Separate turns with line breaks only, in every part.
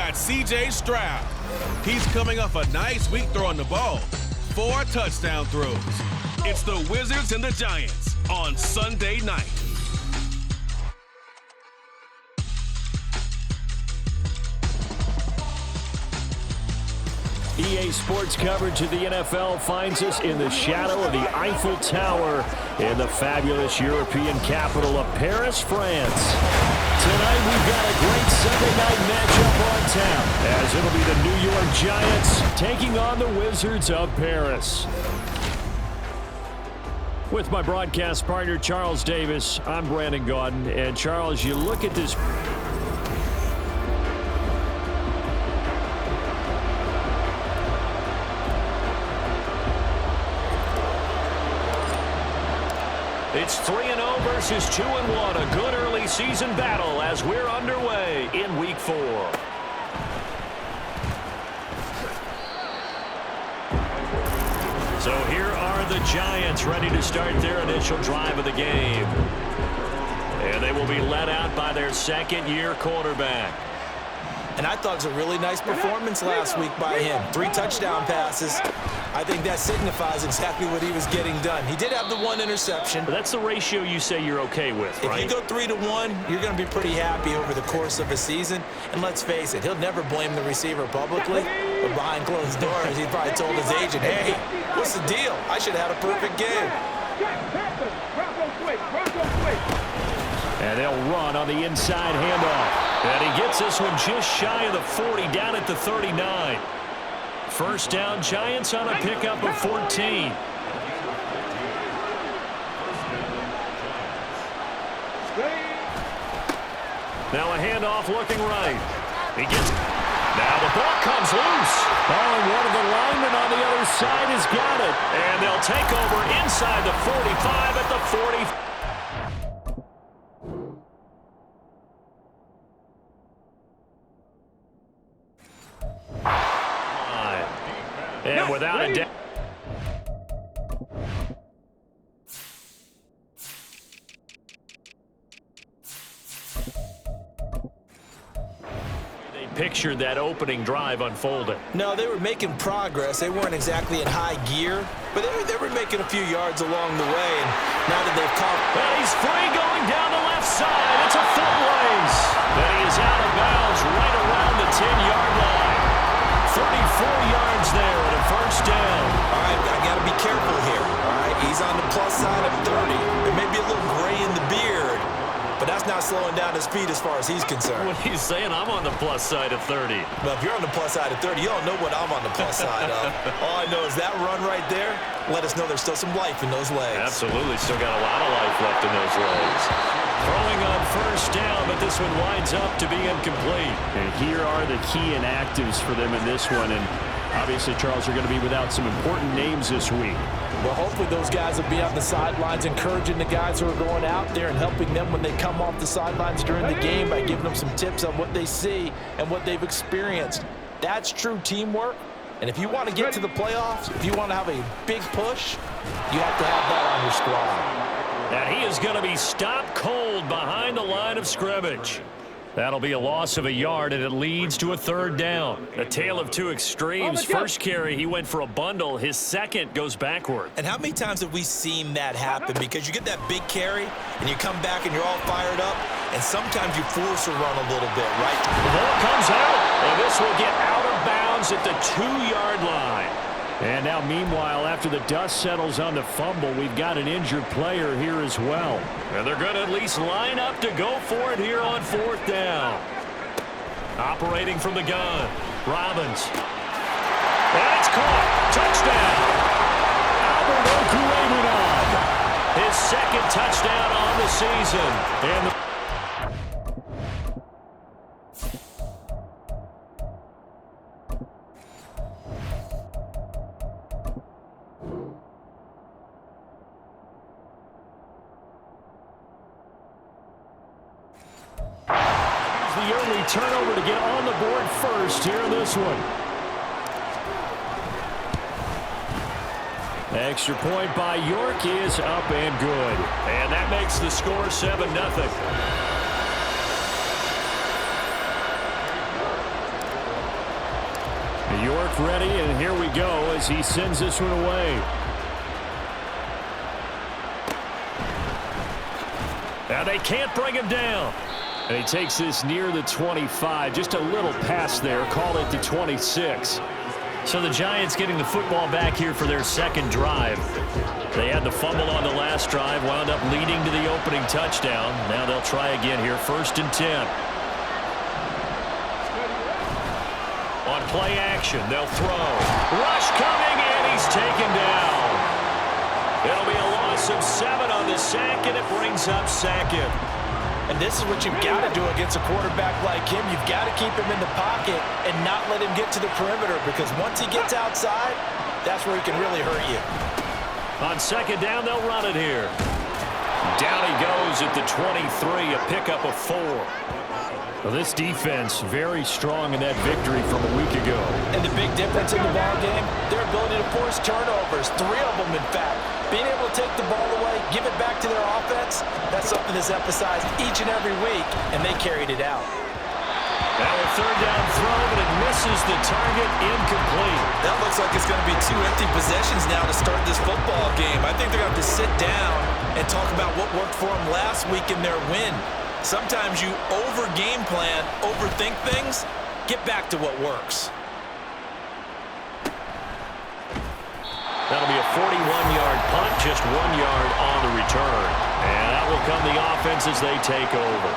got C.J. Stroud. He's coming off a nice week throwing the ball. 4 touchdown throws. It's the Wizards and the Giants on Sunday night.
EA Sports coverage of the NFL finds us in the shadow of the Eiffel Tower in the fabulous European capital of Paris, France. Tonight we've got a great Sunday night matchup on tap, as it'll be the New York Giants taking on the Wizards of Paris. With my broadcast partner, Charles Davis, I'm Brandon Gaudin. And Charles, you look at this... It's 3-0 versus 2-1. A good early season battle as we're underway in Week 4. So here are the Giants ready to start their initial drive of the game. And they will be led out by their second-year quarterback.
And I thought it was a really nice performance last week by him. 3 touchdown passes. I think that signifies exactly what he was getting done. He did have the 1 interception.
But that's the ratio you say you're okay with, right?
If you go 3-1, you're going to be pretty happy over the course of a season. And let's face it, he'll never blame the receiver publicly. But behind closed doors, he probably told his agent, hey, what's the deal? I should have had a perfect game.
And they'll run on the inside handoff. And he gets this one just shy of the 40, down at the 39. First down, Giants on a pickup of 14. Now a handoff looking right. He gets... Now the ball comes loose. Oh, and one of the linemen on the other side has got it. And they'll take over inside the 45 at the 40. And without a doubt, they pictured that opening drive unfolding.
No, they were making progress. They weren't exactly in high gear, but they were making a few yards along the way. And now that they've caught...
And he's free going down the left side. It's a foot race. And he is out of bounds right around the 10-yard line. 34 yards there and a first down.
All right, I got to be careful here. All right, he's on the plus side of 30. There may be a little gray in the beard, but that's not slowing down his speed as far as he's concerned.
What he's saying, I'm on the plus side of 30.
Well, if you're on the plus side of 30, you don't know what I'm on the plus side of. All I know is that run right there let us know there's still some life in those legs.
Absolutely, still got a lot of life left in those legs. Throwing on first down, but this one winds up to be incomplete. And here are the key inactives for them in this one. And obviously, Charles, are going to be without some important names this week.
Well, hopefully those guys will be on the sidelines encouraging the guys who are going out there and helping them when they come off the sidelines during the game by giving them some tips on what they see and what they've experienced. That's true teamwork. And if you want to get to the playoffs, if you want to have a big push, you have to have that on your squad.
And he is going to be stopped cold behind the line of scrimmage. That'll be a loss of a yard, and it leads to a third down. A tale of two extremes. First carry, he went for a bundle. His second goes backward.
And how many times have we seen that happen? Because you get that big carry, and you come back and you're all fired up, and sometimes you force a run a little bit, right?
The ball comes out, and this will get out of bounds at the 2-yard line. And now, meanwhile, after the dust settles on the fumble, we've got an injured player here as well. And they're going to at least line up to go for it here on fourth down. Operating from the gun, Robbins. And it's caught. Touchdown. Albert Okwuegbunam. His second touchdown on the season. And the turnover to get on the board first here in this one. Extra point by York is up and good. And that makes the score 7-0. York ready, and here we go as he sends this one away. Now they can't bring him down. And he takes this near the 25. Just a little pass there. Call it the 26. So the Giants getting the football back here for their second drive. They had the fumble on the last drive, wound up leading to the opening touchdown. Now they'll try again here, 1st and 10. On play action, they'll throw. Rush coming, and he's taken down. It'll be a loss of 7 on the sack, and it brings up 2nd.
And this is what you've got to do against a quarterback like him. You've got to keep him in the pocket and not let him get to the perimeter, because once he gets outside, that's where he can really hurt you.
On 2nd down, they'll run it here. Down he goes at the 23, a pickup of 4. Well, this defense very strong in that victory from a week ago.
And the big difference in the ball game, their ability to force turnovers, 3 of them in fact. Being able to take the ball away, give it back to their offense, that's something that's emphasized each and every week, and they carried it out.
Now a 3rd down throw, but it misses the target, incomplete.
That looks like it's going to be 2 empty possessions now to start this football game. I think they're going to have to sit down and talk about what worked for them last week in their win. Sometimes you over-game plan, overthink things. Get back to what works.
That'll be a 41-yard punt, just 1 yard on the return. And out will come the offense as they take over.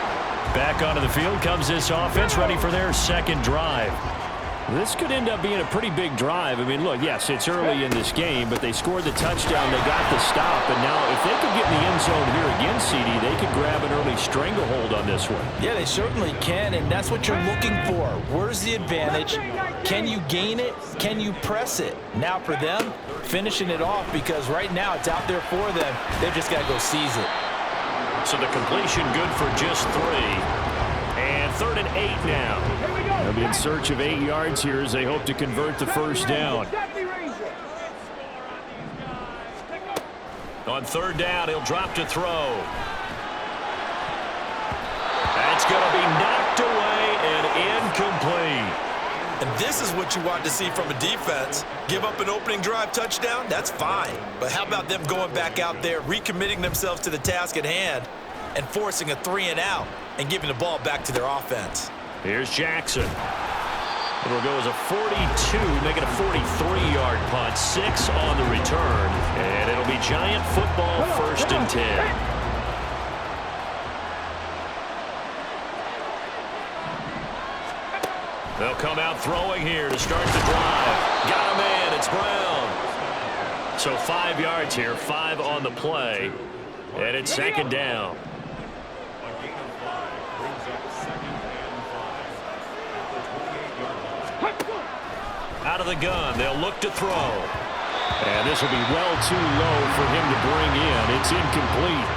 Back onto the field comes this offense, ready for their 2nd drive. This could end up being a pretty big drive. I mean, look, yes, it's early in this game, but they scored the touchdown, they got the stop, and now if they could get in the end zone here again, CD, they could grab an early stranglehold on this one.
Yeah, they certainly can, and that's what you're looking for. Where's the advantage? Can you gain it? Can you press it? Now for them, finishing it off, because right now it's out there for them. They've just got to go seize it.
So the completion good for just 3. And 3rd and 8 now. They'll be in search of 8 yards here as they hope to convert the 1st down. On 3rd down, he'll drop to throw. That's going to be knocked away and incomplete.
And this is what you want to see from a defense. Give up an opening drive touchdown, that's fine. But how about them going back out there, recommitting themselves to the task at hand, and forcing a 3-and-out and giving the ball back to their offense.
Here's Jackson. It'll go as a 42, making a 43-yard punt, 6 on the return. And it'll be Giant football, 1st and 10. They'll come out throwing here to start the drive. Got a man, it's Brown. So 5 yards here, 5 on the play. And it's 2nd down. Out of the gun, they'll look to throw. And this will be well too low for him to bring in. It's incomplete.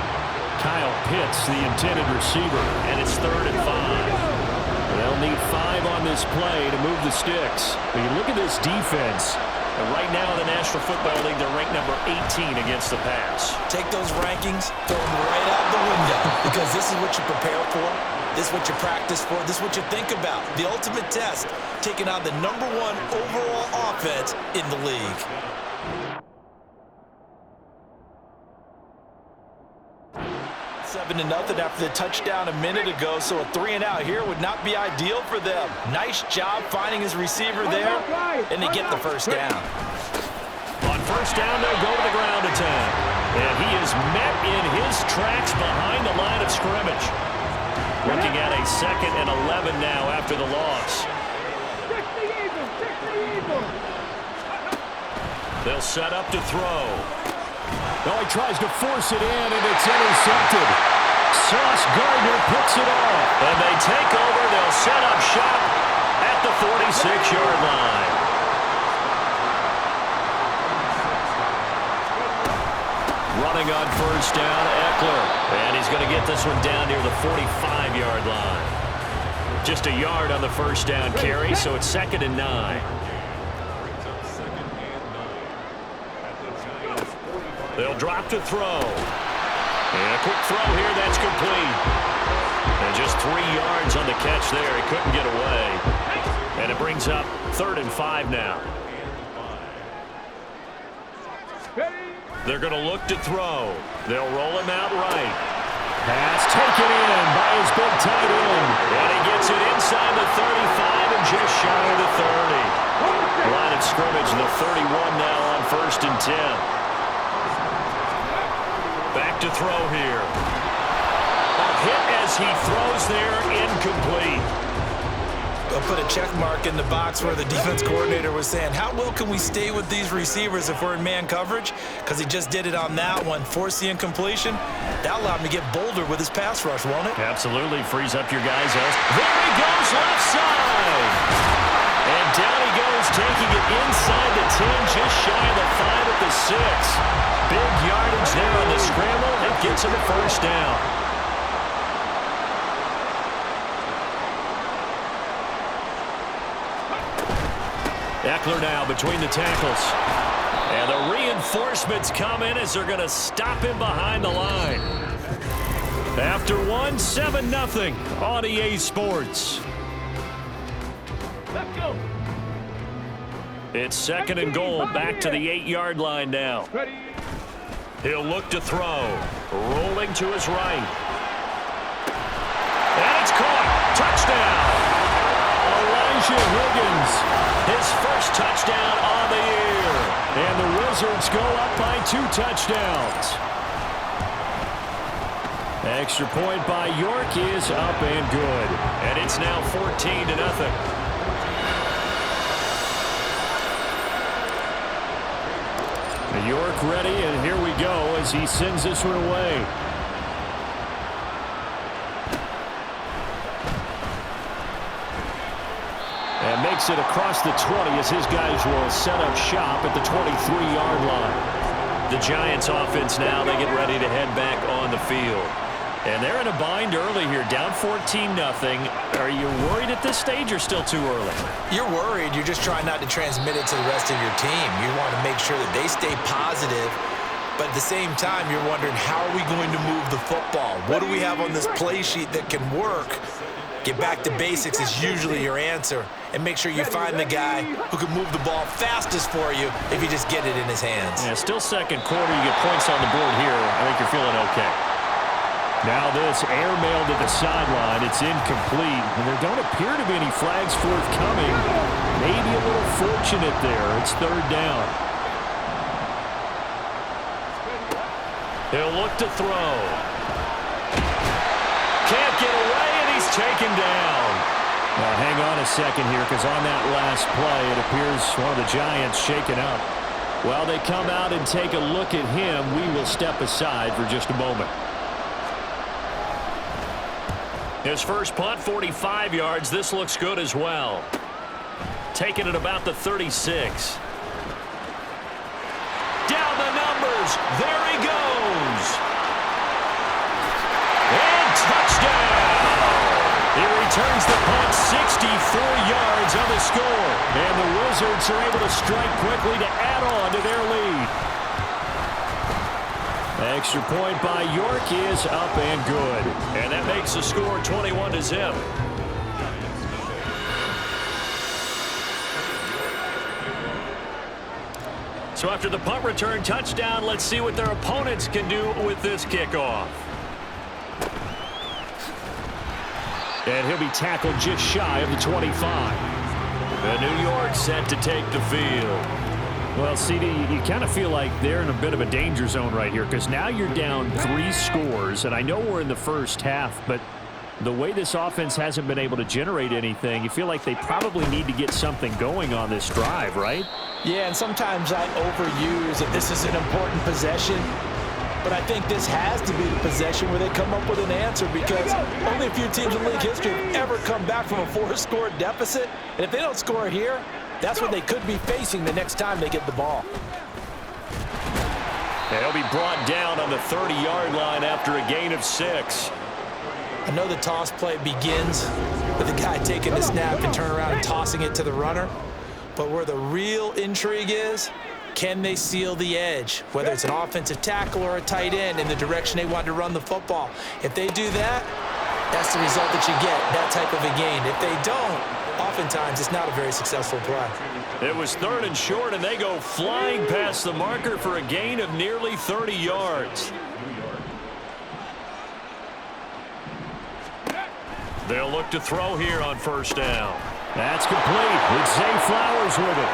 Kyle Pitts, the intended receiver, and it's 3rd and 5. They'll need 5 on this play to move the sticks. When you look at this defense, and right now in the National Football League, they're ranked number 18 against the pass.
Take those rankings, throw them right out the window, because this is what you prepare for. This is what you practice for. This is what you think about. The ultimate test, taking on the #1 overall offense in the league.
Seven to nothing after the touchdown a minute ago, so a 3-and-out here would not be ideal for them. Nice job finding his receiver there, and they get the 1st down.
On 1st down, they'll go to the ground attack. And he is met in his tracks behind the line of scrimmage. Looking at a 2nd and 11 now after the loss. They'll set up to throw. Oh, he tries to force it in, and it's intercepted. Sauce Gardner picks it off. And they take over. They'll set up shop at the 46-yard line. Running on 1st down, Eckler. And he's going to get this one down near the 45-yard line. Just a yard on the 1st down carry, so it's 2nd and 9. They'll drop to throw. And a quick throw here, that's complete. And just 3 yards on the catch there. He couldn't get away. And it brings brings up 3rd and 5 now. They're going to look to throw. They'll roll him out right. Pass taken in by his big tight end. And he gets it inside the 35 and just shy of the 30. Line of scrimmage, the 31 now on 1st and 10. Back to throw here. A hit as he throws there, incomplete.
They'll put a check mark in the box where the defense coordinator was saying, how well can we stay with these receivers if we're in man coverage? Because he just did it on that one, forced the incompletion. That allowed him to get bolder with his pass rush, won't it?
Absolutely. Frees up your guys. There he goes, left side. And down he goes, taking it inside the 10, just shy of the 5 at the 6. Big yardage there on the scramble. It gets him a 1st down. Eckler now between the tackles. And the reinforcements come in as they're going to stop him behind the line. After one, 7-0 on EA Sports. Let's go. It's 2nd and goal, back to the 8-yard line now. He'll look to throw. Rolling to his right. And it's caught. Touchdown. Elijah Higgins. His first touchdown on the year. And the Wizards go up by 2 touchdowns. Extra point by York is up and good. And it's now 14-0. York ready, and here we go as he sends this one away. And makes it across the 20 as his guys will set up shop at the 23-yard line. The Giants offense now, they get ready to head back on the field. And they're in a bind early here, down 14-0. Are you worried at this stage or still too early?
You're worried. You're just trying not to transmit it to the rest of your team. You want to make sure that they stay positive. But at the same time, you're wondering, how are we going to move the football? What do we have on this play sheet that can work? Get back to basics is usually your answer. And make sure you find the guy who can move the ball fastest for you if you just get it in his hands.
Yeah, still 2nd quarter. You get points on the board here. I think you're feeling okay. Now this airmail to the sideline. It's incomplete. And there don't appear to be any flags forthcoming. Maybe a little fortunate there. It's 3rd down. He'll look to throw. Can't get away, and he's taken down. Now hang on a second here, because on that last play, it appears one of the Giants shaken up. While they come out and take a look at him, we will step aside for just a moment. His first punt, 45 yards. This looks good as well. Taking it about the 36. Down the numbers. There he goes. And touchdown. He returns the punt 64 yards on the score. And the Wizards are able to strike quickly to add on to their lead. Extra point by York is up and good. And that makes the score 21-0. So after the punt return touchdown, let's see what their opponents can do with this kickoff. And he'll be tackled just shy of the 25. And New York set to take the field. Well, CD, you kind of feel like they're in a bit of a danger zone right here, because now you're down 3 scores, and I know we're in the first half, but the way this offense hasn't been able to generate anything, you feel like they probably need to get something going on this drive, right?
Yeah, and sometimes I overuse that this is an important possession, but I think this has to be the possession where they come up with an answer, because only a few teams in league history have ever come back from a 4-score deficit, and if they don't score here, that's what they could be facing the next time they get the ball.
They'll be brought down on the 30-yard line after a gain of 6.
I know the toss play begins with the guy taking the snap and turn around and tossing it to the runner. But where the real intrigue is, can they seal the edge, whether it's an offensive tackle or a tight end, in the direction they want to run the football? If they do that, that's the result that you get, that type of a gain. If they don't, oftentimes it's not a very successful play.
It was 3rd and short, and they go flying past the marker for a gain of nearly 30 yards. They'll look to throw here on 1st down. That's complete. It's Zay Flowers with it.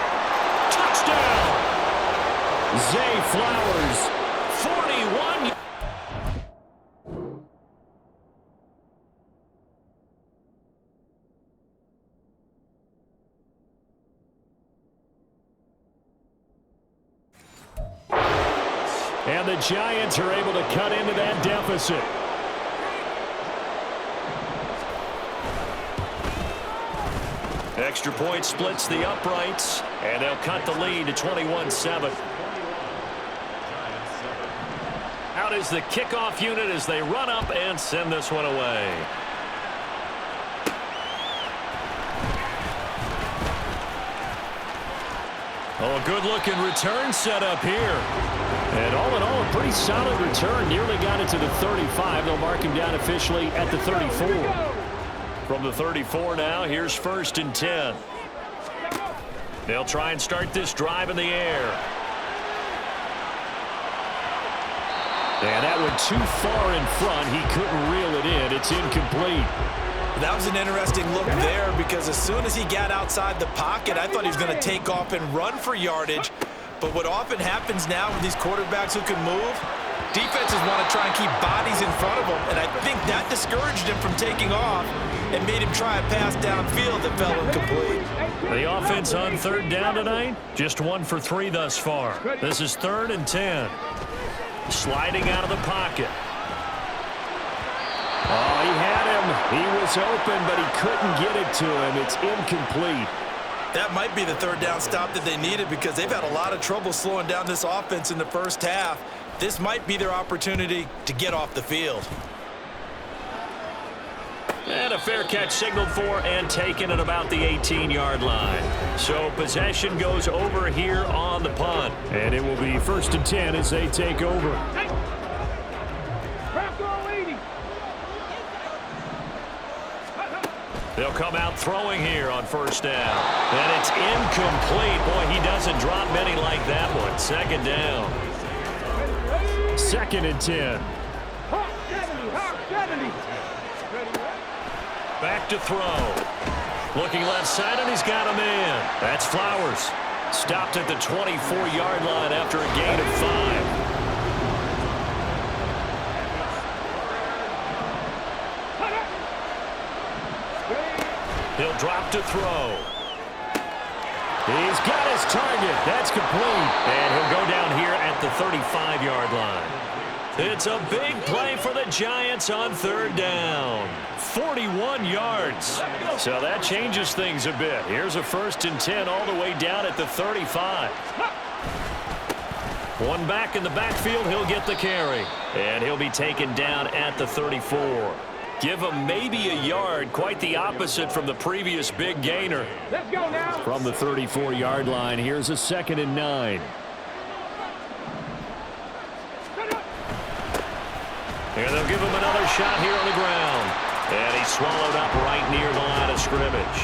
Touchdown! Zay Flowers, 41. And the Giants are able to cut into that deficit. Extra point splits the uprights, and they'll cut the lead to 21-7. Out is the kickoff unit as they run up and send this one away. Oh, a good-looking return set up here. And all in all, a pretty solid return. Nearly got it to the 35. They'll mark him down officially at the 34. From the 34 now, here's 1st and 10. They'll try and start this drive in the air. And that went too far in front. He couldn't reel it in. It's incomplete.
That was an interesting look there because as soon as he got outside the pocket, I thought he was going to take off and run for yardage. But what often happens now with these quarterbacks who can move, defenses want to try and keep bodies in front of them, and I think that discouraged him from taking off and made him try a pass downfield that fell incomplete.
The offense on 3rd down tonight, just 1 for 3 thus far. This is 3rd and 10. Sliding out of the pocket. Oh, he had him. He was open, but he couldn't get it to him. It's incomplete.
That might be the 3rd down stop that they needed because they've had a lot of trouble slowing down this offense in the first half. This might be their opportunity to get off the field.
And a fair catch signaled for and taken at about the 18-yard line. So possession goes over here on the punt. And it will be 1st and 10 as they take over. They'll come out throwing here on 1st down. And it's incomplete. Boy, he doesn't drop many like that one. 2nd down. 2nd and 10. Back to throw. Looking left side, and he's got a man. That's Flowers. Stopped at the 24-yard line after a gain of 5. He'll drop to throw. He's got his target. That's complete. And he'll go down here at the 35-yard line. It's a big play for the Giants on 3rd down. 41 yards. So that changes things a bit. Here's a 1st and 10 all the way down at the 35. One back in the backfield. He'll get the carry. And he'll be taken down at the 34. Give him maybe a yard. Quite the opposite from the previous big gainer.
Let's go now.
From the 34-yard line, here's a 2nd and 9. And they'll give him another shot here on the ground. And he's swallowed up right near the line of scrimmage.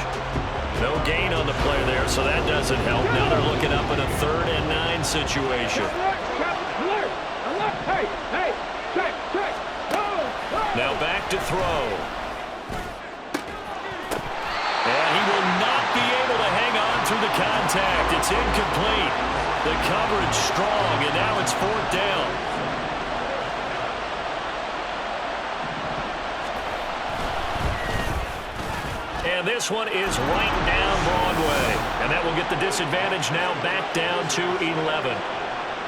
No gain on the play there, so that doesn't help. Now they're looking up in a 3rd and 9 situation. Now back to throw. And he will not be able to hang on through the contact. It's incomplete. The coverage strong, and now it's 4th down. And this one is right down Broadway. And that will get the disadvantage now back down to 11.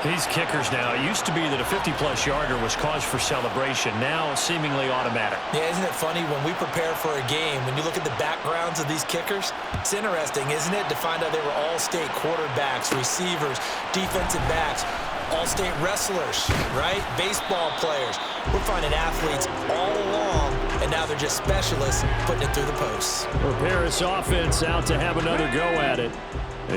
These kickers now, it used to be that a 50-plus yarder was cause for celebration. Now seemingly automatic.
Yeah, isn't it funny when we prepare for a game, when you look at the backgrounds of these kickers, it's interesting, isn't it, to find out they were all-state quarterbacks, receivers, defensive backs, all-state wrestlers, right? Baseball players. We're finding athletes all along, and now they're just specialists putting it through the posts.
The Paris offense out to have another go at it.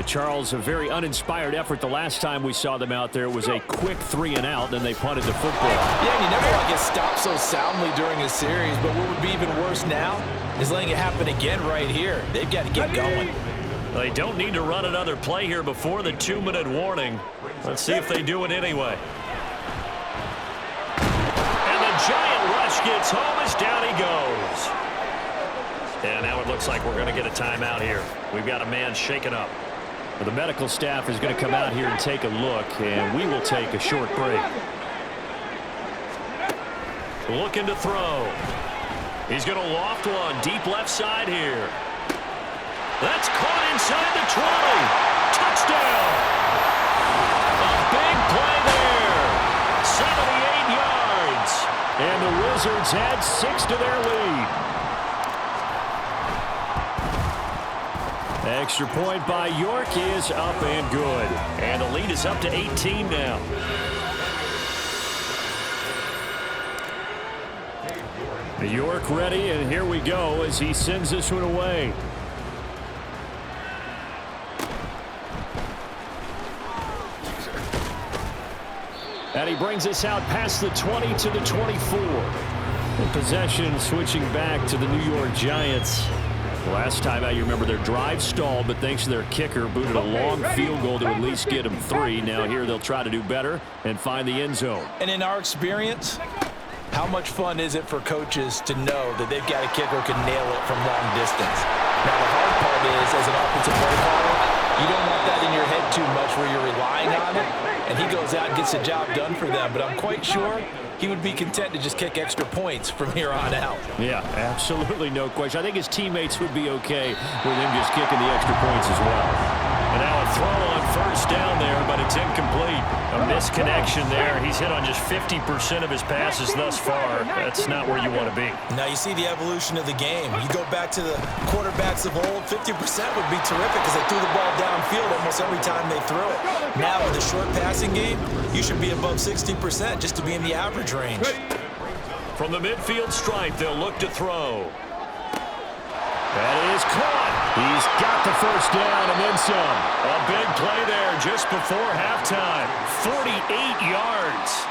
Charles, a very uninspired effort the last time we saw them out there. It was a quick 3-and-out, then they punted the football.
Yeah, and you never want to get stopped so soundly during a series, but what would be even worse now is letting it happen again right here. They've got to get going.
They don't need to run another play here before the 2-minute warning. Let's see if they do it anyway. And the giant rush gets home as down he goes. And now it looks like we're going to get a timeout here. We've got a man shaken up. The medical staff is going to come out here and take a look, and we will take a short break. Looking to throw. He's going to loft one deep left side here. That's caught inside the 20. Touchdown. A big play there. 78 yards. And the Wizards add 6 to their lead. Extra point by York is up and good. And the lead is up to 18 now. York ready, and here we go as he sends this one away. And he brings us out past the 20 to the 24. In possession switching back to the New York Giants. Last time out, you remember their drive stalled, but thanks to their kicker, booted a long field goal to at least get them 3. Now here they'll try to do better and find the end zone.
And in our experience, how much fun is it for coaches to know that they've got a kicker who can nail it from long distance? Now the hard part is, as an offensive play caller, you don't want that in your head too much where you're relying on it, and he goes out and gets the job done for them. But I'm quite sure he would be content to just kick extra points from here on out.
Yeah, absolutely no question. I think his teammates would be okay with him just kicking the extra points as well. And now a throw on first down there, but it's incomplete. A misconnection there. He's hit on just 50% of his passes thus far. That's not where you want to be.
Now you see the evolution of the game. You go back to the quarterbacks of old, 50% would be terrific because they threw the ball downfield almost every time they threw it. Now with the short passing game, you should be above 60% just to be in the average range.
From the midfield stripe, they'll look to throw. That is caught. He's got the first down and then some. A big play there just before halftime. 48 yards.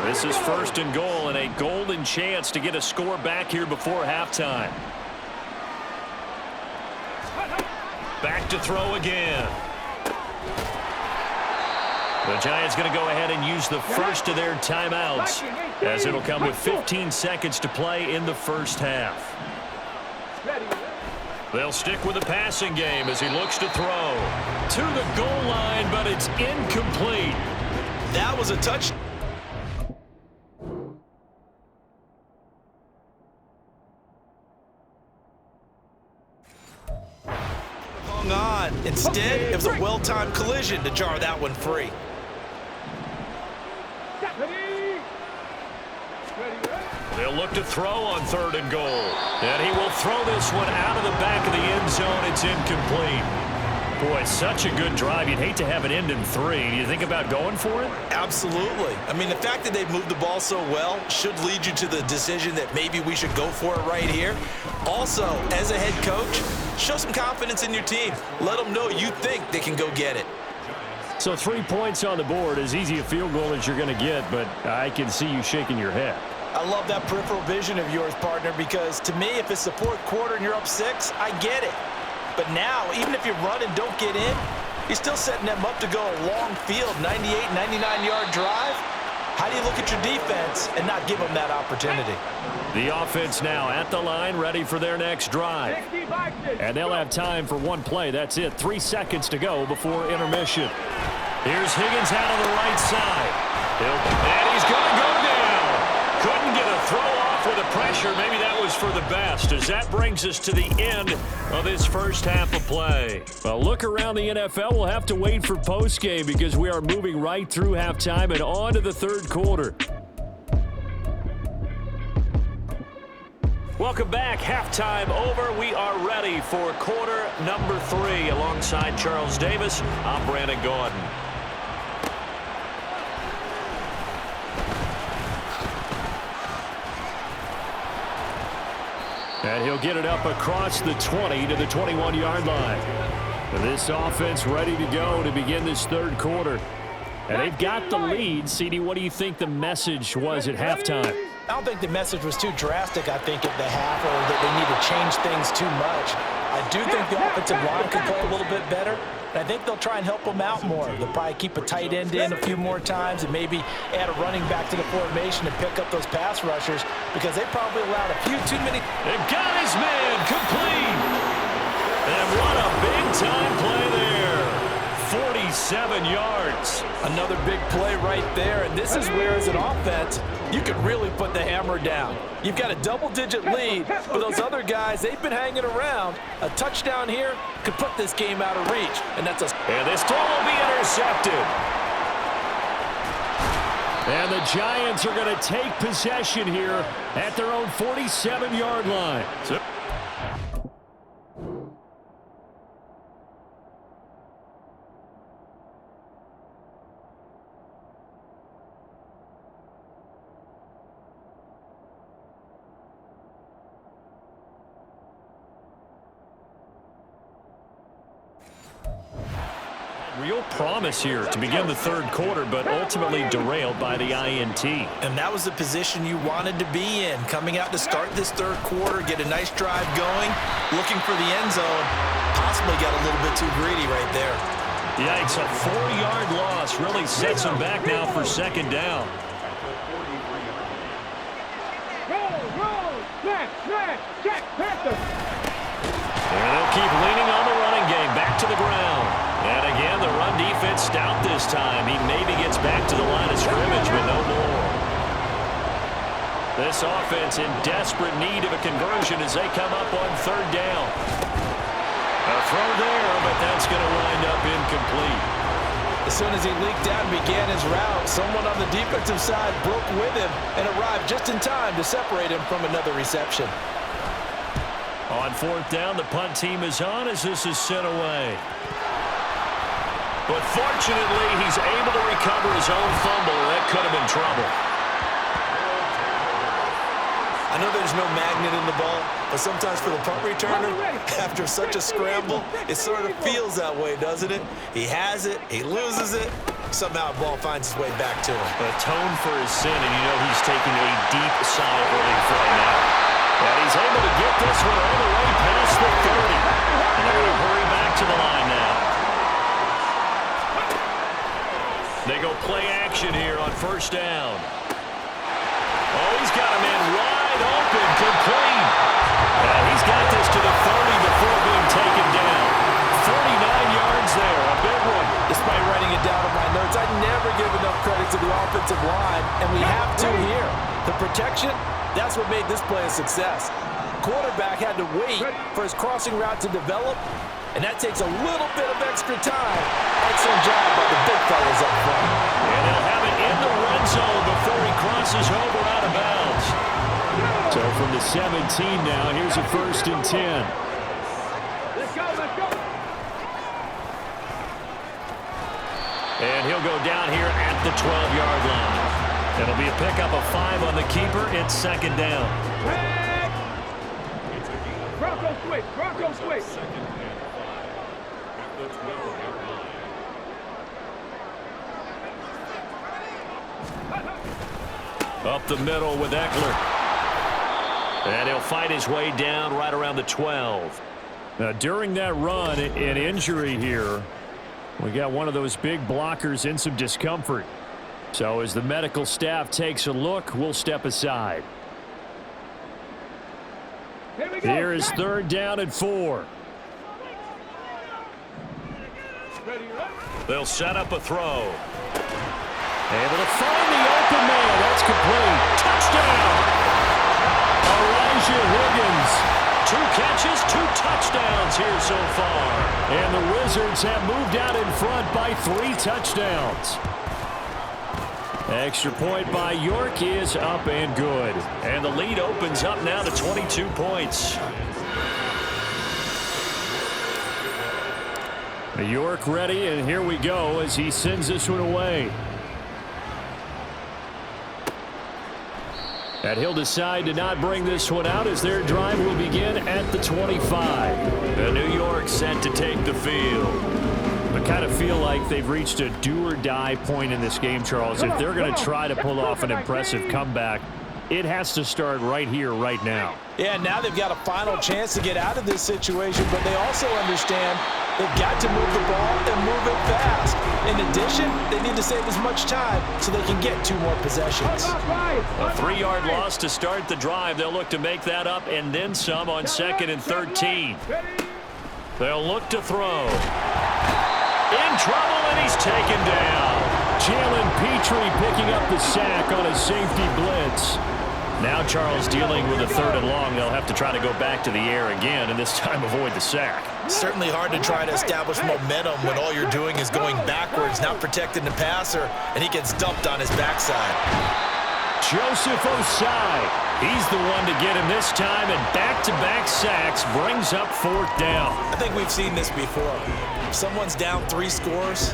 This is first and goal and a golden chance to get a score back here before halftime. Back to throw again. The Giants going to go ahead and use the first of their timeouts as it'll come with 15 seconds to play in the first half. They'll stick with the passing game as he looks to throw. To the goal line, but it's incomplete.
That was a touch. Long on. Instead, it was a well-timed collision to jar that one free.
They'll look to throw on third and goal. And he will throw this one out of the back of the end zone. It's incomplete. Boy, such a good drive. You'd hate to have it end in 3. Do you think about going for it?
Absolutely. I mean, the fact that they've moved the ball so well should lead you to the decision that maybe we should go for it right here. Also, as a head coach, show some confidence in your team. Let them know you think they can go get it.
So 3 points on the board, as easy a field goal as you're going to get, but I can see you shaking your head.
I love that peripheral vision of yours, partner, because to me, if it's the fourth quarter and you're up 6, I get it. But now, even if you run and don't get in, you're still setting them up to go a long field, 98, 99-yard drive. How do you look at your defense and not give them that opportunity?
The offense now at the line, ready for their next drive. And they'll have time for one play. That's it. 3 seconds to go before intermission. Here's Higgins out on the right side. And he's going to go down. Couldn't get a throw off with the pressure. Maybe that was for the best, as that brings us to the end of this first half of play. A look around the NFL. We'll have to wait for postgame because we are moving right through halftime and on to the third quarter. Welcome back. Halftime over. We are ready for quarter number 3. Alongside Charles Davis, I'm Brandon Gaudin. And he'll get it up across the 20 to the 21-yard line. And this offense ready to go to begin this third quarter. And they've got the lead. CD, what do you think the message was at halftime?
I don't think the message was too drastic, I think, at the half, or that they need to change things too much. I do think the offensive line can play a little bit better. And I think they'll try and help them out more. They'll probably keep a tight end in a few more times and maybe add a running back to the formation and pick up those pass rushers because they probably allowed a few too many.
They got his man complete. And what a big-time play there. 47 yards.
Another big play right there. And this is where, as an offense, you can really put the hammer down. You've got a double-digit lead, but those other guys, they've been hanging around. A touchdown here could put this game out of reach. And that's
and this throw will be intercepted. And the Giants are going to take possession here at their own 47-yard line. Real promise here to begin the third quarter, but ultimately derailed by the INT.
And that was the position you wanted to be in. Coming out to start this third quarter, get a nice drive going, looking for the end zone. Possibly got a little bit too greedy right there.
Yikes, a 4-yard loss really sets them back now for second down. And they'll keep leaning on the running game, back to the ground. And again, the run defense stout this time. He maybe gets back to the line of scrimmage, but no more. This offense in desperate need of a conversion as they come up on third down. A throw there, but that's going to wind up incomplete.
As soon as he leaked out and began his route, someone on the defensive side broke with him and arrived just in time to separate him from another reception.
On fourth down, the punt team is on as this is sent away. But fortunately, he's able to recover his own fumble. That could have been trouble.
I know there's no magnet in the ball, but sometimes for the punt returner, after such a scramble, it sort of feels that way, doesn't it? He has it, he loses it, somehow the ball finds its way back to him.
Atone for his sin, and you know he's taking a deep sigh of relief right now. And he's able to get this one all the way past the 30. And they're going to hurry back to the line now. They go play action here on first down. Oh, he's got a man wide open, complete. And he's got this to the 30 before being taken down. 49 yards there, a big one.
Despite writing it down in my notes, I never give enough credit to the offensive line, and we have to here. The protection, that's what made this play a success. Quarterback had to wait for his crossing route to develop, and that takes a little bit of extra time. Excellent job by the big fellas up front.
And they'll have it in the red zone before he crosses over out of bounds. So from the 17 now, here's a 1st and 10.
Let's go, let's go.
And he'll go down here at the 12-yard line. It'll be a pickup of 5 on the keeper. It's second down.
Bronco switch, Bronco switch.
Up the middle with Eckler. And he'll fight his way down right around the 12. Now, during that run, an injury here. We got one of those big blockers in some discomfort. So as the medical staff takes a look, we'll step aside. Here is third down and 4. They'll set up a throw. Able to find the open man. That's complete. Touchdown! Elijah Higgins. 2 catches, 2 touchdowns here so far. And the Wizards have moved out in front by 3 touchdowns. Extra point by York is up and good. And the lead opens up now to 22 points. York ready, and here we go as he sends this one away. And he'll decide to not bring this one out as their drive will begin at the 25. The New York set to take the field. I kind of feel like they've reached a do-or-die point in this game, Charles. If they're going to try to pull off an impressive comeback, it has to start right here, right now.
Yeah, now they've got a final chance to get out of this situation, but they also understand they've got to move the ball and move it fast. In addition, they need to save as much time so they can get 2 more possessions.
A 3-yard loss to start the drive. They'll look to make that up and then some on 2nd and 13. They'll look to throw. In trouble, and he's taken down. Jalen Petrie picking up the sack on a safety blitz. Now Charles dealing with a 3rd and long. They'll have to try to go back to the air again, and this time avoid the sack.
Certainly hard to try to establish momentum when all you're doing is going backwards, not protecting the passer, and he gets dumped on his backside.
Joseph Osai, he's the one to get him this time, and back-to-back sacks brings up 4th down.
I think we've seen this before. If someone's down 3 scores,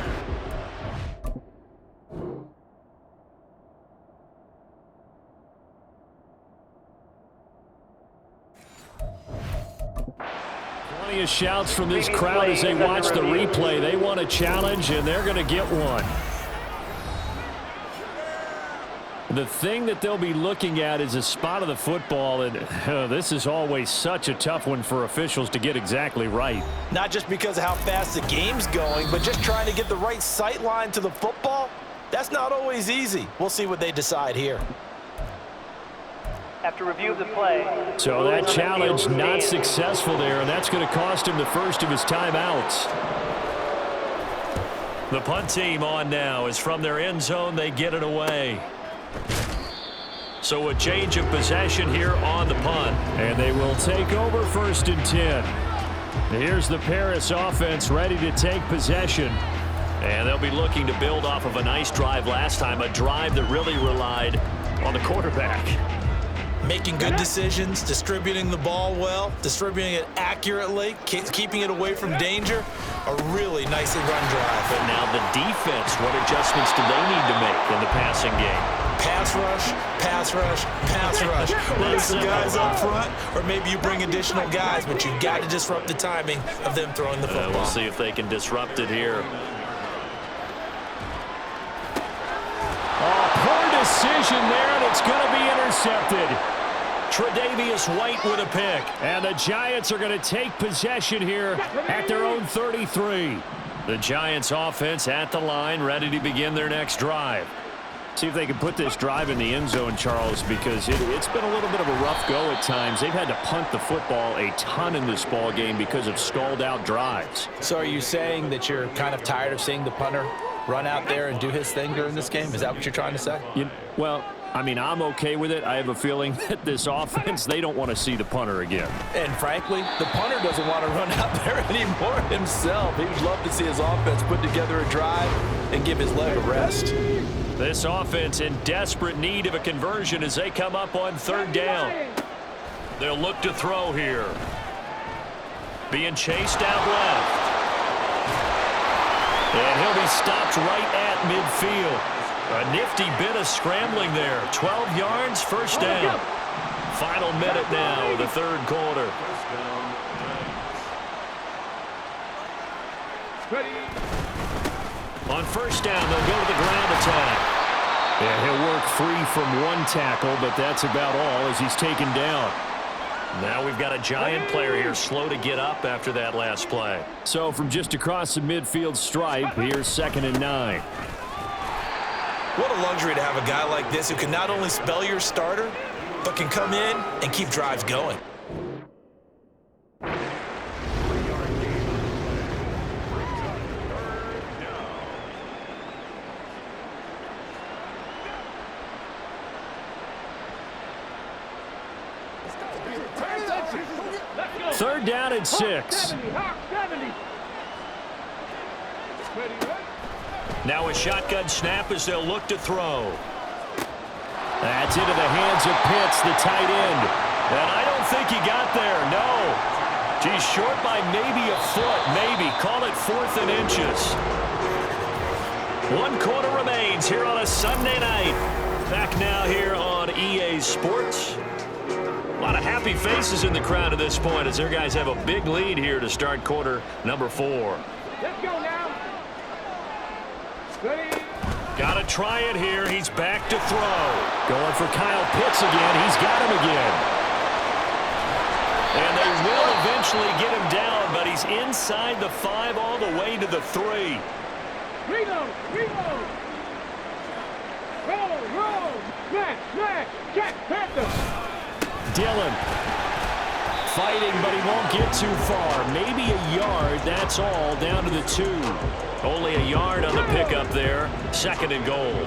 plenty of shouts from this crowd as they watch the replay. They want a challenge, and they're going to get one. The thing that they'll be looking at is a spot of the football, and this is always such a tough one for officials to get exactly right.
Not just because of how fast the game's going, but just trying to get the right sight line to the football. That's not always easy. We'll see what they decide here.
After review of the play.
So that challenge not successful there, and that's going to cost him the first of his timeouts. The punt team on now is from their end zone. They get it away. So a change of possession here on the punt. And they will take over 1st and 10. Here's the Paris offense ready to take possession. And they'll be looking to build off of a nice drive last time, a drive that really relied on the quarterback.
making good decisions, distributing the ball well, distributing it accurately, keeping it away from danger. A really nicely run drive.
But now the defense, what adjustments do they need to make in the passing game?
Pass rush, pass rush, pass rush. Run some guys up front, or maybe you bring additional guys, but you've got to disrupt the timing of them throwing the football.
We'll see if they can disrupt it here. Poor decision there, and it's going to be intercepted. Tre'Davious White with a pick. And the Giants are going to take possession here at their own 33. The Giants offense at the line, ready to begin their next drive. See if they can put this drive in the end zone, Charles, because it's been a little bit of a rough go at times. They've had to punt the football a ton in this ball game because of stalled-out drives.
So are you saying that you're kind of tired of seeing the punter run out there and do his thing during this game? Is that what you're trying to say?
Well, I mean, I'm okay with it. I have a feeling that this offense, they don't want to see the punter again.
And frankly, the punter doesn't want to run out there anymore himself. He would love to see his offense put together a drive and give his leg a rest.
This offense in desperate need of a conversion as they come up on third down. They'll look to throw here. Being chased out left. And he'll be stopped right at midfield. A nifty bit of scrambling there. 12 yards, first down. Final minute now of the third quarter. On first down, they'll go to the ground attack. Yeah, he'll work free from one tackle, but that's about all as he's taken down. Now we've got a Giant player here slow to get up after that last play. So from just across the midfield stripe, here's 2nd and 9.
What a luxury to have a guy like this who can not only spell your starter, but can come in and keep drives going.
Third down and 6. Now a shotgun snap as they'll look to throw. That's into the hands of Pitts, the tight end. And I don't think he got there, no. He's short by maybe a foot, maybe. Call it 4th and inches. 1 quarter remains here on a Sunday night. Back now here on EA Sports. A lot of happy faces in the crowd at this point as their guys have a big lead here to start quarter number 4.
Let's go now. Ready?
Got to try it here. He's back to throw. Going for Kyle Pitts again. He's got him again. And they will eventually get him down, but he's inside the 5 all the way to the 3.
Reload. Reload. Roll. Smash. Check. Panther.
Dillon fighting, but he won't get too far. Maybe a yard, that's all, down to the 2. Only a yard on the pickup there. 2nd and goal.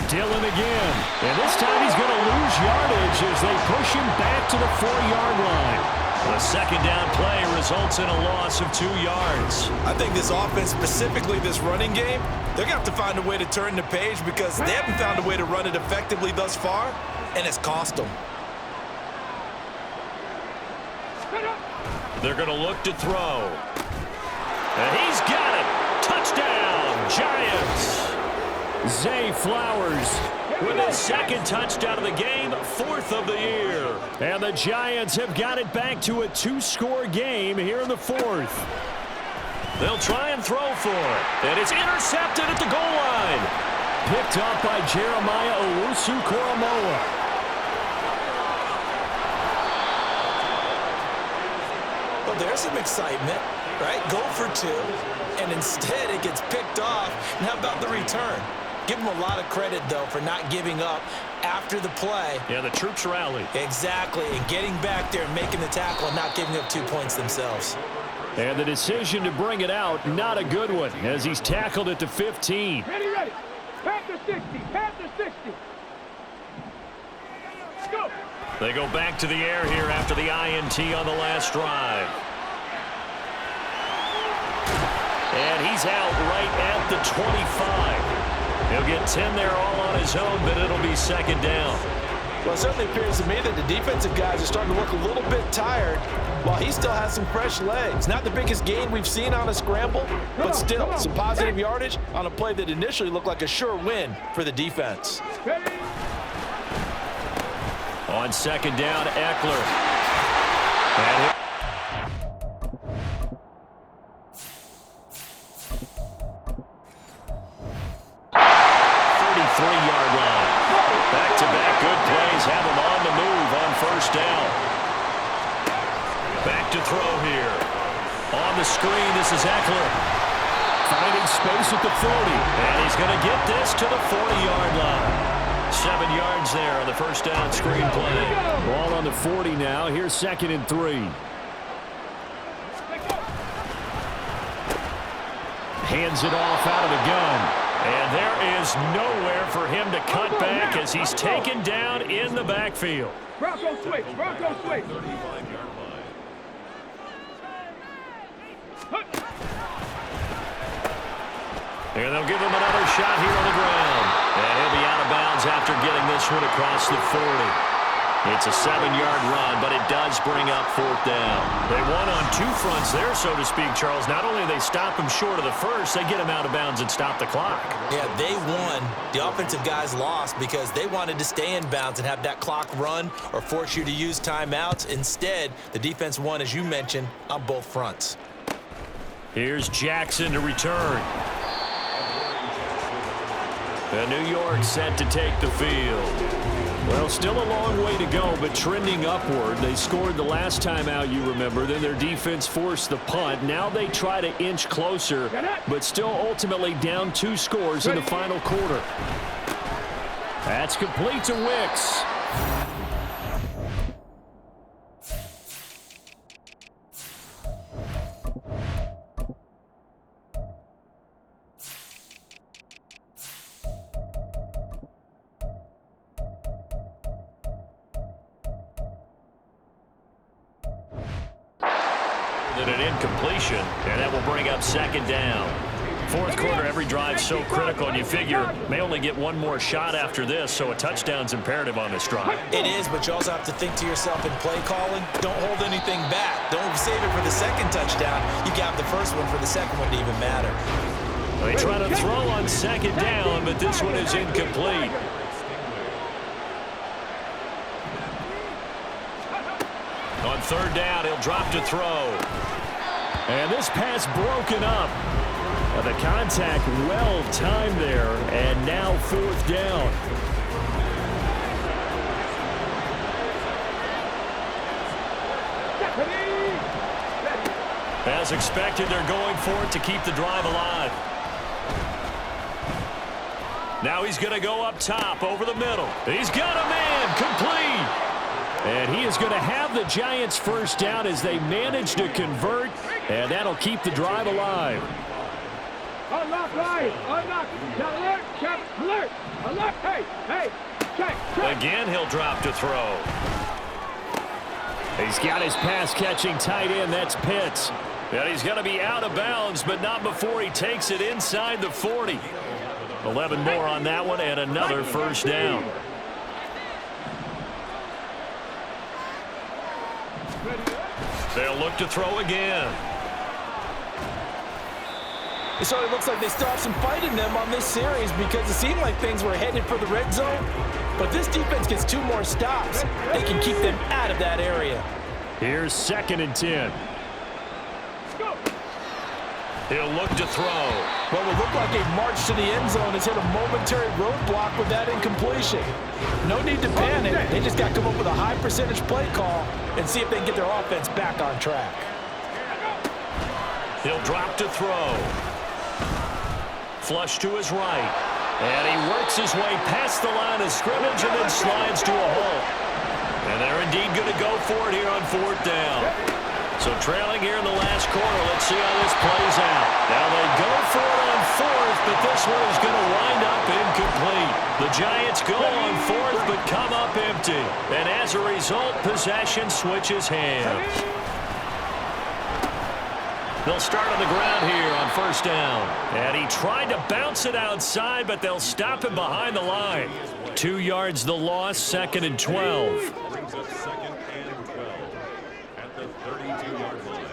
Dillon again. And this time he's going to lose yardage as they push him back to the 4-yard line. The 2nd down play results in a loss of 2 yards.
I think this offense, specifically this running game, they're going to have to find a way to turn the page because they haven't found a way to run it effectively thus far, and it's cost them.
They're going to look to throw. And he's got it. Touchdown, Giants. Zay Flowers with his 2nd touchdown of the game, 4th of the year. And the Giants have got it back to a 2-score game here in the 4th. They'll try and throw for it. And it's intercepted at the goal line. Picked up by Jeremiah Owusu-Koramoah.
Well, there's some excitement, right? Go for 2, and instead it gets picked off. And how about the return? Give them a lot of credit, though, for not giving up after the play.
Yeah, the troops rallied.
Exactly, and getting back there and making the tackle and not giving up 2 points themselves.
And the decision to bring it out, not a good one, as he's tackled at the 15.
Ready. Panther 60. Go.
They go back to the air here after the INT on the last drive. And he's out right at the 25. He'll get 10 there all on his own, but it'll be 2nd down.
Well, it certainly appears to me that the defensive guys are starting to look a little bit tired while he still has some fresh legs. Not the biggest gain we've seen on a scramble, but still some positive yardage on a play that initially looked like a sure win for the defense.
Ready.
On 2nd down, Eckler. And 33-yard line. Back-to-back good plays have him on the move on 1st down. Back to throw here. On the screen, this is Eckler. Finding space at the 40. And he's going to get this to the 40-yard line. 7 yards there on the 1st down screen play. Ball on the 40 now. Here's 2nd and 3. Hands it off out of the gun. And there is nowhere for him to cut back as he's taken down in the backfield.
Bronco switch.
And they'll give him another shot here on the ground. And he'll be out of bounds after getting this one across the 40. It's a 7-yard run, but it does bring up 4th down. They won on 2 fronts there, so to speak, Charles. Not only do they stop him short of the 1st, they get him out of bounds and stop the clock.
Yeah, they won. The offensive guys lost because they wanted to stay in bounds and have that clock run or force you to use timeouts. Instead, the defense won, as you mentioned, on both fronts.
Here's Jackson to return. And New York set to take the field. Well, still a long way to go, but trending upward. They scored the last time out, you remember. Then their defense forced the punt. Now they try to inch closer, but still ultimately down 2 scores in the final quarter. That's complete to Wicks. An incompletion, and that will bring up 2nd down. Fourth quarter, every drive's so critical, and you figure may only get one more shot after this, so a touchdown's imperative on this drive.
It is, but you also have to think to yourself in play calling, don't hold anything back. Don't save it for the second touchdown. You got the first one for the second one to even matter.
They try to throw on second down, but this one is incomplete. On third down, he'll drop to throw. And this pass broken up. The contact well timed there, and now fourth down. As expected, they're going for it to keep the drive alive. Now he's going to go up top over the middle. He's got a man, complete. And he is going to have the Giants first down as they manage to convert, and that'll keep the drive alive.
Unlock line. Unlock. Alert. Check. Alert. Alert. Hey. Check.
Again, he'll drop to throw. He's got his pass-catching tight end. That's Pitts. And he's going to be out of bounds, but not before he takes it inside the 40. 11 more on that one, and another first down. They'll look to throw again.
It sort of looks like they still have some fight in them on this series because it seemed like things were headed for the red zone. But this defense gets 2 more stops. They can keep them out of that area.
Here's 2nd and 10. He'll look to throw.
What would look like a march to the end zone has hit a momentary roadblock with that incompletion. No need to panic. They just got to come up with a high percentage play call and see if they can get their offense back on track.
He'll drop to throw. Flush to his right. And he works his way past the line of scrimmage and then slides to a hole. And they're indeed going to go for it here on fourth down. So trailing here in the last quarter, let's see how this plays out. Now they go for it on fourth, but this one is going to wind up incomplete. The Giants go on fourth, but come up empty. And as a result, possession switches hands. They'll start on the ground here on first down. And he tried to bounce it outside, but they'll stop him behind the line. 2 yards the loss, 2nd and 12.
Brings us 2nd and 12 at the 32-yard line.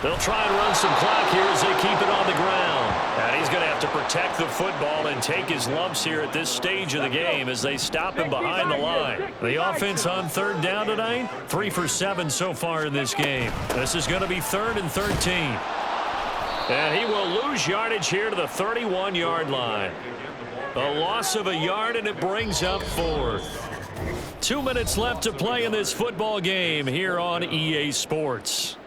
They'll try and run some clock here as they keep it on the ground. And he's going to have to protect the football and take his lumps here at this stage of the game as they stop him behind the line. The offense on third down tonight, 3 for 7 so far in this game. This is going to be 3rd and 13. And he will lose yardage here to the 31-yard line. A loss of a yard, and it brings up 4th. 2 minutes left to play in this football game here on EA Sports.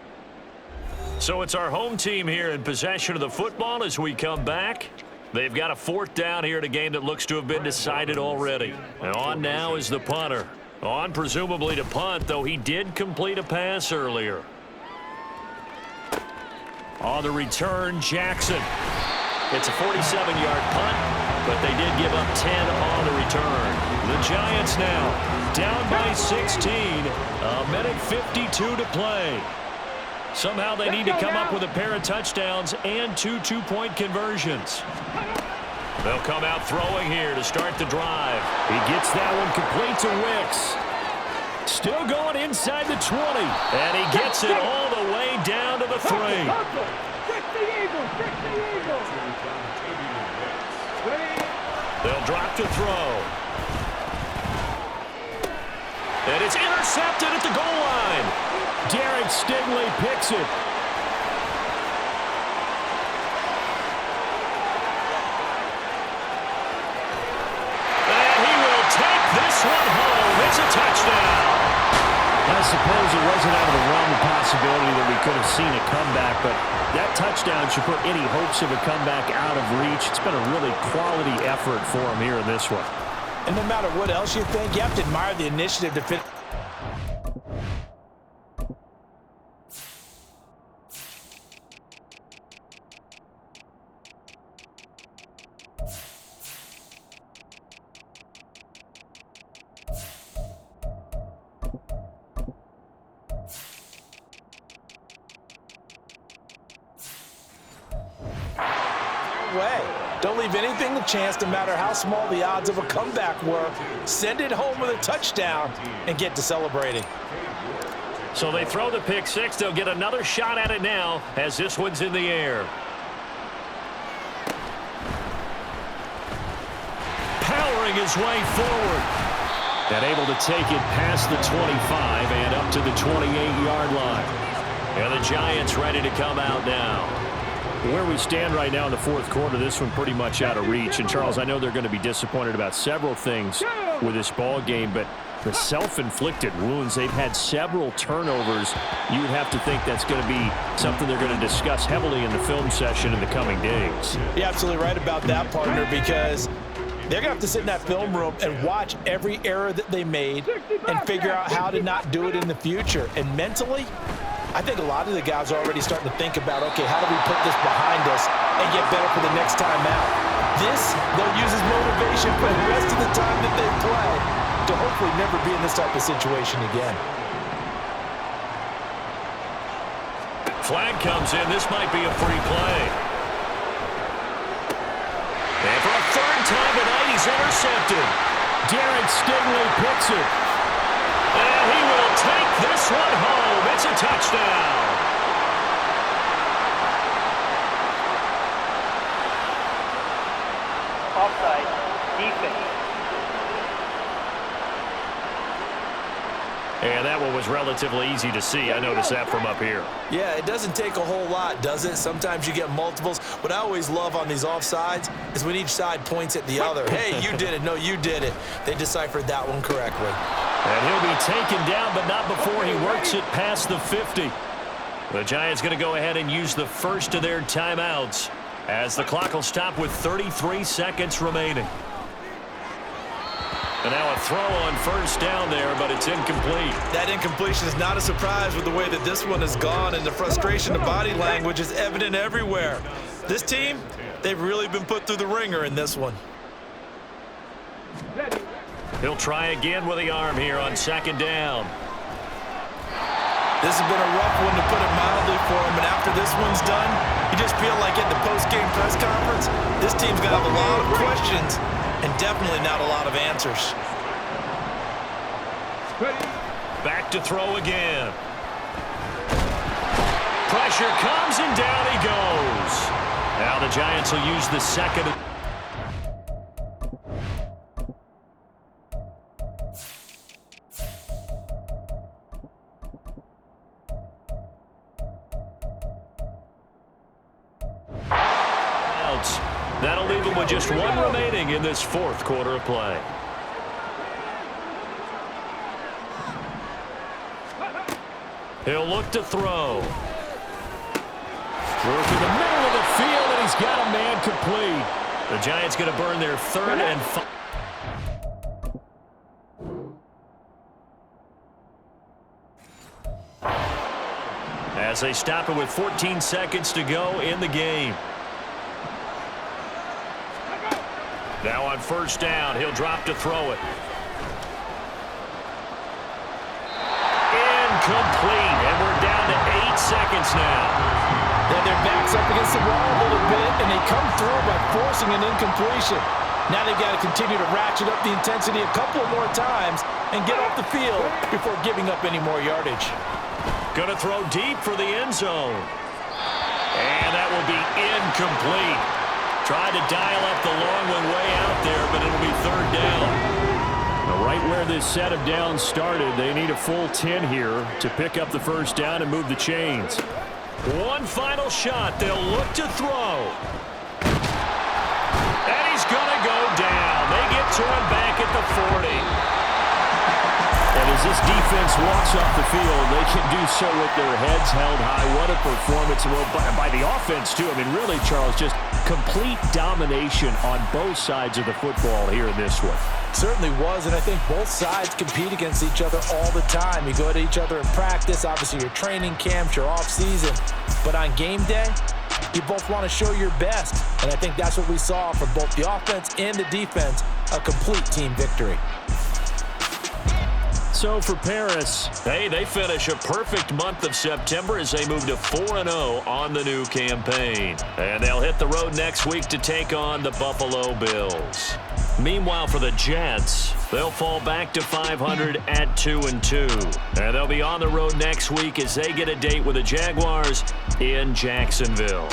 So it's our home team here in possession of the football as we come back. They've got a 4th down here in a game that looks to have been decided already. And on now is the punter. On presumably to punt, though he did complete a pass earlier. On the return, Jackson. It's a 47-yard punt, but they did give up 10 on the return. The Giants now down by 16. A minute 52 to play. Somehow they need to come up with a pair of touchdowns and 2 two-point conversions. They'll come out throwing here to start the drive. He gets that one complete to Wicks. Still going inside the 20. And he gets it all the way down to the 3. They'll drop to throw. And it's intercepted at the goal line. Derek Stingley picks it. And he will take this one home. It's a touchdown. I suppose it wasn't out of the realm of possibility that we could have seen a comeback, but that touchdown should put any hopes of a comeback out of reach. It's been a really quality effort for him here in this one.
And no matter what else you think, you have to admire the initiative to fit. way. Don't leave anything to chance, no matter how small the odds of a comeback were. Send it home with a touchdown and get to celebrating.
So they throw the pick six. They'll get another shot at it now as this one's in the air. Powering his way forward. And able to take it past the 25 and up to the 28-yard line. And the Giants ready to come out now. Where we stand right now in the fourth quarter, this one pretty much out of reach. And, Charles, I know they're going to be disappointed about several things with this ball game, but the self-inflicted wounds, they've had several turnovers. You would have to think that's going to be something they're going to discuss heavily in the film session in the coming days.
You're absolutely right about that, partner, because they're going to have to sit in that film room and watch every error that they made and figure out how to not do it in the future. And mentally, I think a lot of the guys are already starting to think about, okay, how do we put this behind us and get better for the next time out? This, they'll use as motivation for the rest of the time that they play to hopefully never be in this type of situation again.
Flag comes in. This might be a free play. And for a third time tonight, he's intercepted. Derek Stingley picks it. And he will take this one home. It's a touchdown.
Offside, defense.
And that one was relatively easy to see. I noticed that from up here.
Yeah, it doesn't take a whole lot, does it? Sometimes you get multiples. What I always love on these offsides is when each side points at the other. Hey, you did it. No, you did it. They deciphered that one correctly.
And he'll be taken down, but not before he works it past the 50. The Giants going to go ahead and use the first of their timeouts as the clock will stop with 33 seconds remaining. And now a throw on first down there, but it's incomplete.
That incompletion is not a surprise with the way that this one has gone, and the frustration, the body language is evident everywhere. This team, they've really been put through the ringer in this one.
He'll try again with the arm here on second down.
This has been a rough one, to put it mildly, for him, and after this one's done, you just feel like at the post-game press conference, this team's going to have a lot of questions and definitely not a lot of answers.
Back to throw again. Pressure comes and down he goes. Now the Giants will use the second. That'll leave him with just one remaining in this fourth quarter of play. He'll look to throw. Work in the middle of the field, and he's got a man complete. The Giants going to burn their third and final. As they stop it with 14 seconds to go in the game. Now on first down, he'll drop to throw it. Incomplete, and we're down to 8 seconds now.
Then their backs up against the wall a little bit, and they come through by forcing an incompletion. Now they've got to continue to ratchet up the intensity a couple more times and get off the field before giving up any more yardage.
Going to throw deep for the end zone. And that will be incomplete. Tried to dial up the long one way out there, but it'll be third down. Now, right where this set of downs started, they need a full 10 here to pick up the first down and move the chains. One final shot. They'll look to throw. And he's going to go down. They get to him back at the 40. And as this defense walks off the field, they can do so with their heads held high. What a performance by the offense, too. I mean, really, Charles, just complete domination on both sides of the football here in this one.
Certainly was, and I think both sides compete against each other all the time. You go to each other in practice, obviously your training camps, your off-season. But on game day, you both want to show your best. And I think that's what we saw from both the offense and the defense, a complete team victory.
so for Paris. Hey, they finish a perfect month of September as they move to 4-0 on the new campaign. And they'll hit the road next week to take on the Buffalo Bills. Meanwhile, for the Jets, they'll fall back to 500 at 2-2. And they'll be on the road next week as they get a date with the Jaguars in Jacksonville.